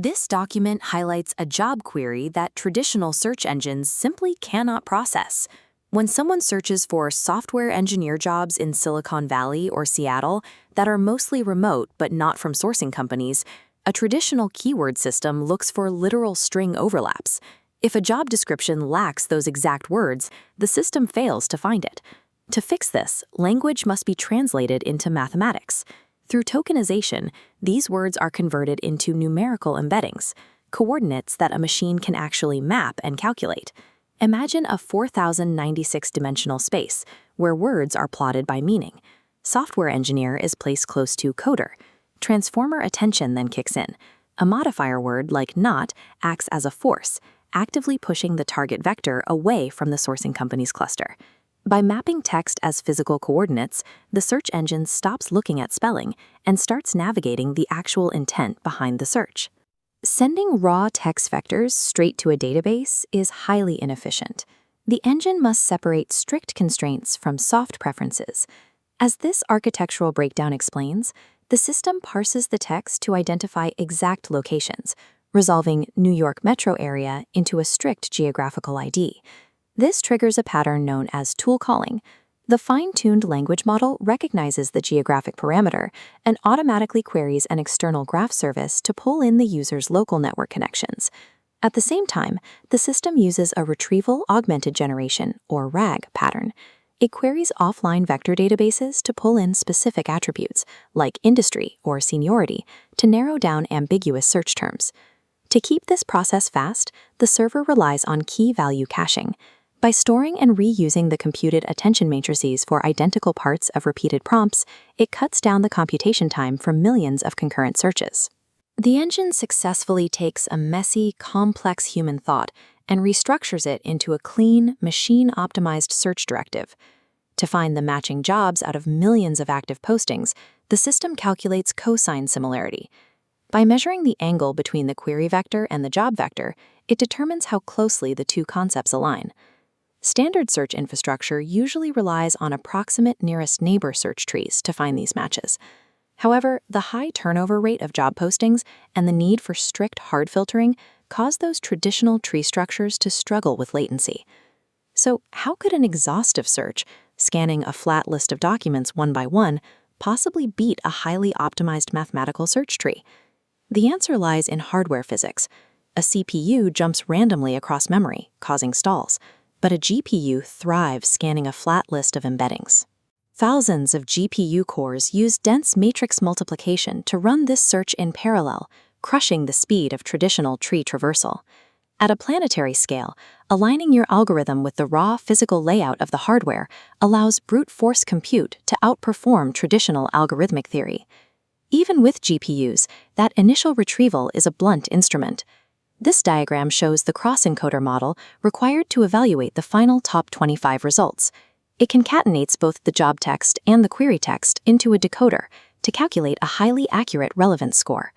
This document highlights a job query that traditional search engines simply cannot process. When someone searches for software engineer jobs in Silicon Valley or Seattle that are mostly remote but not from sourcing companies, a traditional keyword system looks for literal string overlaps. If a job description lacks those exact words, the system fails to find it. To fix this, language must be translated into mathematics. Through tokenization, these words are converted into numerical embeddings, coordinates that a machine can actually map and calculate. Imagine a 4,096-dimensional space, where words are plotted by meaning. Software engineer is placed close to coder. Transformer attention then kicks in. A modifier word like not acts as a force, actively pushing the target vector away from the sourcing company's cluster. By mapping text as physical coordinates, the search engine stops looking at spelling and starts navigating the actual intent behind the search. Sending raw text vectors straight to a database is highly inefficient. The engine must separate strict constraints from soft preferences. As this architectural breakdown explains, the system parses the text to identify exact locations, resolving New York metro area into a strict geographical ID. This triggers a pattern known as tool calling. The fine-tuned language model recognizes the geographic parameter and automatically queries an external graph service to pull in the user's local network connections. At the same time, the system uses a Retrieval-Augmented Generation, or RAG, pattern. It queries offline vector databases to pull in specific attributes, like industry or seniority, to narrow down ambiguous search terms. To keep this process fast, the server relies on key-value caching. By storing and reusing the computed attention matrices for identical parts of repeated prompts, it cuts down the computation time for millions of concurrent searches. The engine successfully takes a messy, complex human thought and restructures it into a clean, machine-optimized search directive. To find the matching jobs out of millions of active postings, the system calculates cosine similarity. By measuring the angle between the query vector and the job vector, it determines how closely the two concepts align. Standard search infrastructure usually relies on approximate nearest neighbor search trees to find these matches. However, the high turnover rate of job postings and the need for strict hard filtering cause those traditional tree structures to struggle with latency. So, how could an exhaustive search, scanning a flat list of documents one by one, possibly beat a highly optimized mathematical search tree? The answer lies in hardware physics. A CPU jumps randomly across memory, causing stalls, but a GPU thrives scanning a flat list of embeddings. Thousands of GPU cores use dense matrix multiplication to run this search in parallel, crushing the speed of traditional tree traversal. At a planetary scale, aligning your algorithm with the raw physical layout of the hardware allows brute force compute to outperform traditional algorithmic theory. Even with GPUs, that initial retrieval is a blunt instrument. This diagram shows the cross-encoder model required to evaluate the final top 25 results. It concatenates both the job text and the query text into a decoder to calculate a highly accurate relevance score.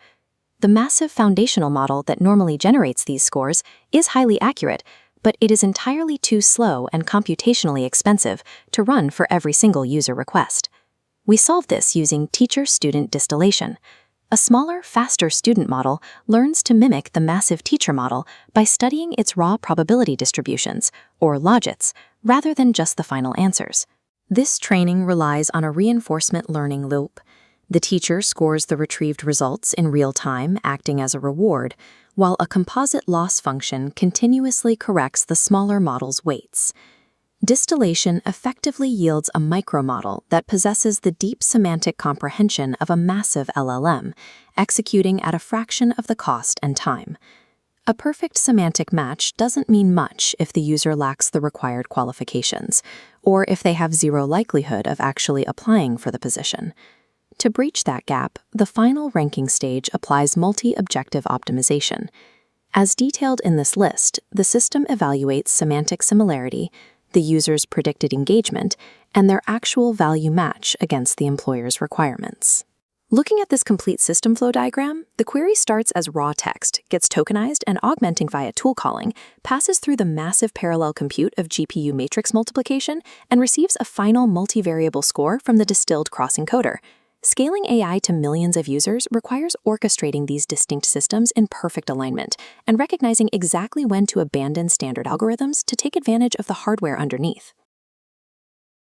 The massive foundational model that normally generates these scores is highly accurate, but it is entirely too slow and computationally expensive to run for every single user request. We solve this using teacher-student distillation. A smaller, faster student model learns to mimic the massive teacher model by studying its raw probability distributions, or logits, rather than just the final answers. This training relies on a reinforcement learning loop. The teacher scores the retrieved results in real time, acting as a reward, while a composite loss function continuously corrects the smaller model's weights. Distillation effectively yields a micromodel that possesses the deep semantic comprehension of a massive LLM, executing at a fraction of the cost and time. A perfect semantic match doesn't mean much if the user lacks the required qualifications, or if they have zero likelihood of actually applying for the position. To breach that gap, the final ranking stage applies multi-objective optimization. As detailed in this list, the system evaluates semantic similarity, the user's predicted engagement, and their actual value match against the employer's requirements. Looking at this complete system flow diagram, the query starts as raw text, gets tokenized and augmenting via tool calling, passes through the massive parallel compute of GPU matrix multiplication, and receives a final multivariable score from the distilled cross-encoder. Scaling AI to millions of users requires orchestrating these distinct systems in perfect alignment and recognizing exactly when to abandon standard algorithms to take advantage of the hardware underneath.